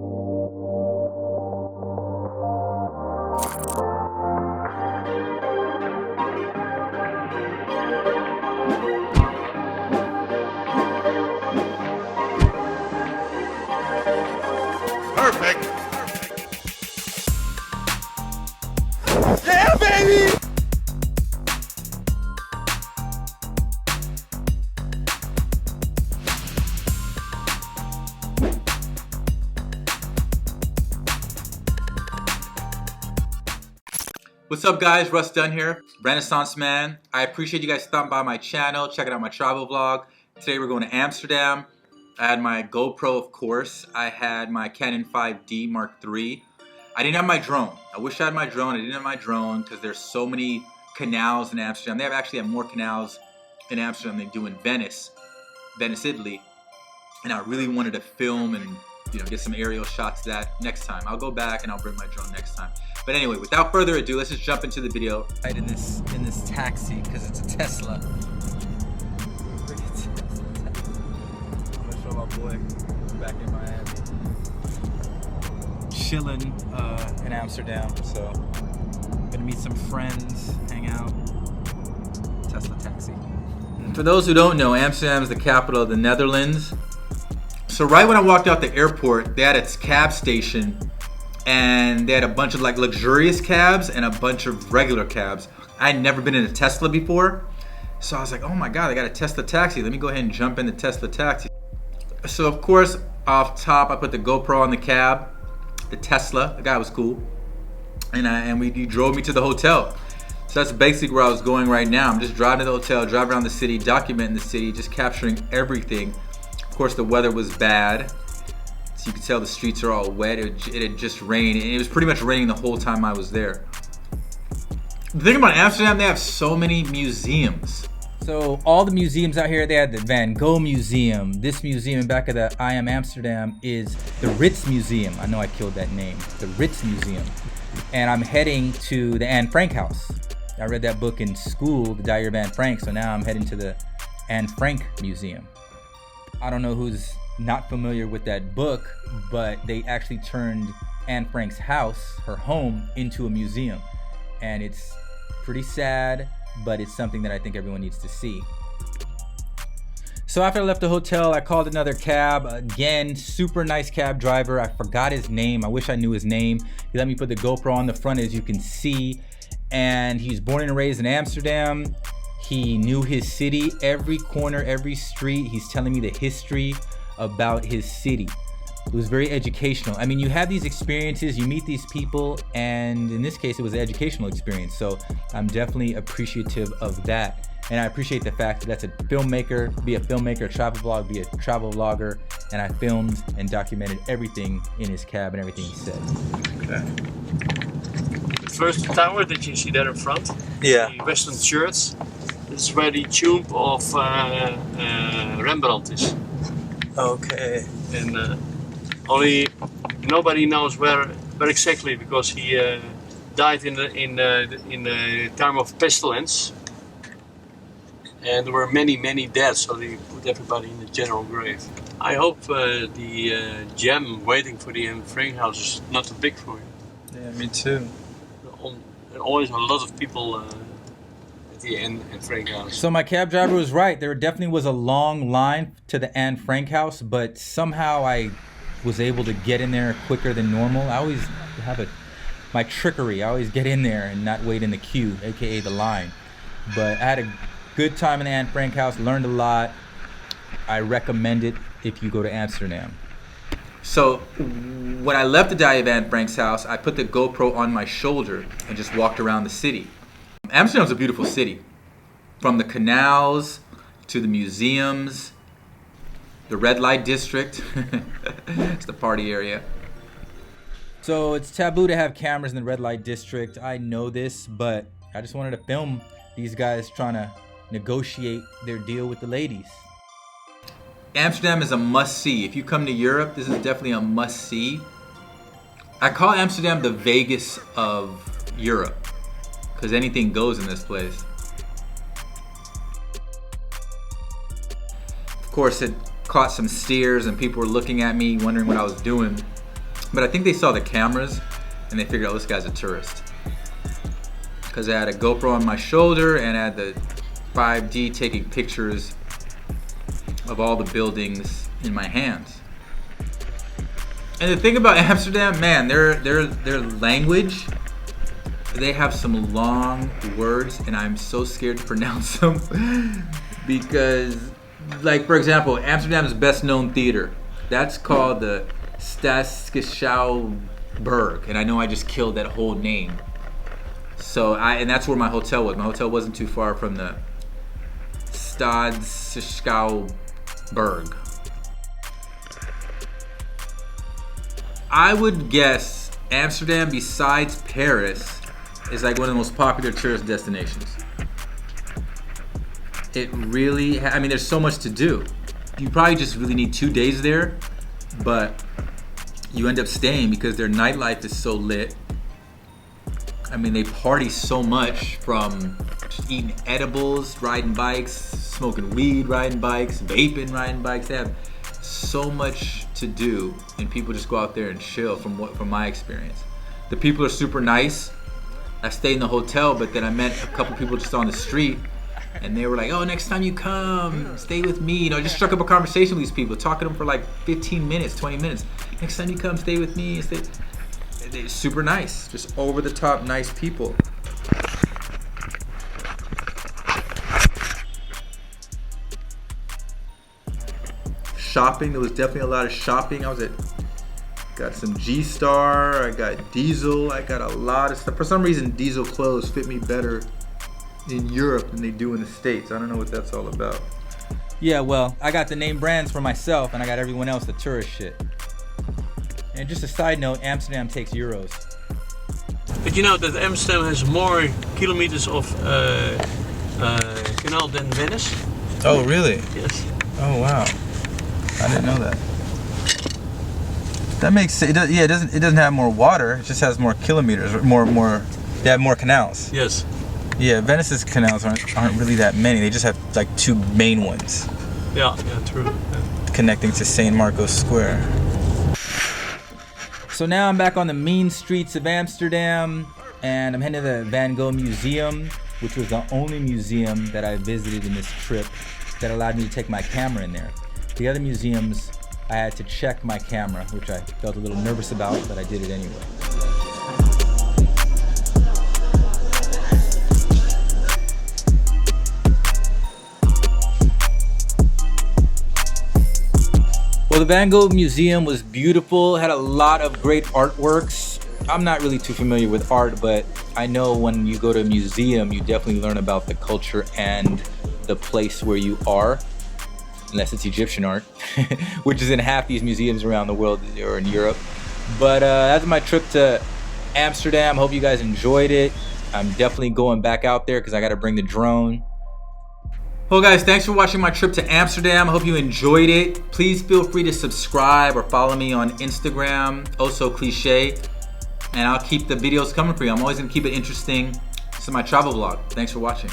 Perfect. Yeah, baby! What's up guys, Russ Dunn here, Renaissance Man. I appreciate you guys stopping by my channel, checking out my travel vlog. Today we're going to Amsterdam. I had my GoPro, of course. I had my Canon 5D Mark III. I didn't have my drone. I wish I had my drone. I didn't have my drone because there's so many canals in Amsterdam. They actually have more canals in Amsterdam than they do in Venice, Italy. And I really wanted to film and get some aerial shots of that next time. I'll go back and I'll bring my drone next time. But anyway, without further ado, let's just jump into the video. Right in this taxi because it's a Tesla. I'm gonna show my boy back in Miami, chilling in Amsterdam. So gonna meet some friends, hang out. Tesla taxi. For those who don't know, Amsterdam is the capital of the Netherlands. So right when I walked out the airport, they had a cab station. And they had a bunch of like luxurious cabs and a bunch of regular cabs. I had never been in a Tesla before. So I was like, oh my God, I got a Tesla taxi. Let me go ahead and jump in the Tesla taxi. So of course, off top, I put the GoPro on the cab, the Tesla, the guy was cool. And he drove me to the hotel. So that's basically where I was going right now. I'm just driving to the hotel, driving around the city, documenting the city, just capturing everything. Of course, the weather was bad. So you can tell the streets are all wet. It had just rained, and it was pretty much raining the whole time I was there. The thing about Amsterdam, they have so many museums. So all the museums out here, they had the Van Gogh Museum. This museum in back of the I Am Amsterdam is the Ritz Museum. I know I killed that name, the Ritz Museum. And I'm heading to the Anne Frank house. I read that book in school, The Diary of Anne Frank, so now I'm heading to the Anne Frank Museum. I don't know who's not familiar with that book, but they actually turned Anne Frank's house, her home, into a museum. And it's pretty sad, but it's something that I think everyone needs to see. So after I left the hotel, I called another cab. Again, super nice cab driver. I forgot his name. I wish I knew his name. He let me put the GoPro on the front, as you can see. And he's born and raised in Amsterdam. He knew his city, every corner, every street. He's telling me the history about his city. It was very educational. I mean, you have these experiences, you meet these people, and in this case, it was an educational experience. So I'm definitely appreciative of that. And I appreciate the fact that that's a filmmaker, be a filmmaker, a travel vlog, be a travel vlogger, and I filmed and documented everything in his cab and everything he said. Okay. The first tower that you see there in front, Yeah. the Western Church, this is where the tomb of Rembrandt is. Okay. And only nobody knows where exactly, because he died in the time of pestilence, and there were many dead, so they put everybody in the general grave. I hope the gem waiting for the Anne Frank house is not too big for you. Yeah, me too. There are always a lot of people at the Anne Frank house. So my cab driver was right. There definitely was a long line to the Anne Frank house, but somehow I was able to get in there quicker than normal. I always have my trickery. I always get in there and not wait in the queue, aka the line. But I had a good time in the Anne Frank house, learned a lot. I recommend it if you go to Amsterdam. So when I left the Diary of Anne Frank's house, I put the GoPro on my shoulder and just walked around the city. Amsterdam's a beautiful city. From the canals to the museums, the red light district. It's the party area. So it's taboo to have cameras in the red light district. I know this, but I just wanted to film these guys trying to negotiate their deal with the ladies. Amsterdam is a must-see. If you come to Europe, this is definitely a must-see. I call Amsterdam the Vegas of Europe, because anything goes in this place. Of course, it caught some steers and people were looking at me, wondering what I was doing. But I think they saw the cameras and they figured, oh, this guy's a tourist. Because I had a GoPro on my shoulder and I had the 5D taking pictures of all the buildings in my hands. And the thing about Amsterdam, man, their language, they have some long words and I'm so scared to pronounce them because, like, for example, Amsterdam's best known theater, that's called the Stadsschouwburg, and I know I just killed that whole name. So and that's where my hotel was. My hotel wasn't too far from the Stadsschouwburg. I would guess Amsterdam, besides Paris, is like one of the most popular tourist destinations. It really, I mean, there's so much to do. You probably just really need 2 days there, but you end up staying because their nightlife is so lit. I mean, they party so much, from just eating edibles, riding bikes, smoking weed, riding bikes, vaping, riding bikes. They have so much to do, and people just go out there and chill from my experience. The people are super nice. I stayed in the hotel, but then I met a couple people just on the street, and they were like, oh, next time you come, stay with me. You know, I just struck up a conversation with these people, talking to them for like 15 minutes, 20 minutes. Next time you come, stay with me. They're super nice, just over the top nice people. Shopping, there was definitely a lot of shopping. Got some G-Star, I got Diesel, I got a lot of stuff. For some reason, Diesel clothes fit me better in Europe than they do in the States. I don't know what that's all about. Yeah, well, I got the name brands for myself and I got everyone else the tourist shit. And just a side note, Amsterdam takes euros. But you know that Amsterdam has more kilometers of canal than Venice? Oh, really? Yes. Oh, wow. I didn't know that. That makes sense. It doesn't have more water. It just has more kilometers. They have more canals. Yes. Yeah, Venice's canals aren't really that many. They just have like 2 main ones. Yeah, true. Yeah. Connecting to St. Marco's Square. So now I'm back on the mean streets of Amsterdam, and I'm heading to the Van Gogh Museum, which was the only museum that I visited in this trip that allowed me to take my camera in there. The other museums, I had to check my camera, which I felt a little nervous about, but I did it anyway. Well, the Van Gogh Museum was beautiful, had a lot of great artworks. I'm not really too familiar with art, but I know when you go to a museum, you definitely learn about the culture and the place where you are, unless it's Egyptian art, which is in half these museums around the world or in Europe. But that's my trip to Amsterdam. Hope you guys enjoyed it. I'm definitely going back out there because I got to bring the drone. Well, guys, thanks for watching my trip to Amsterdam. I hope you enjoyed it. Please feel free to subscribe or follow me on Instagram, Also Cliche, and I'll keep the videos coming for you. I'm always gonna keep it interesting. This is my travel vlog. Thanks for watching.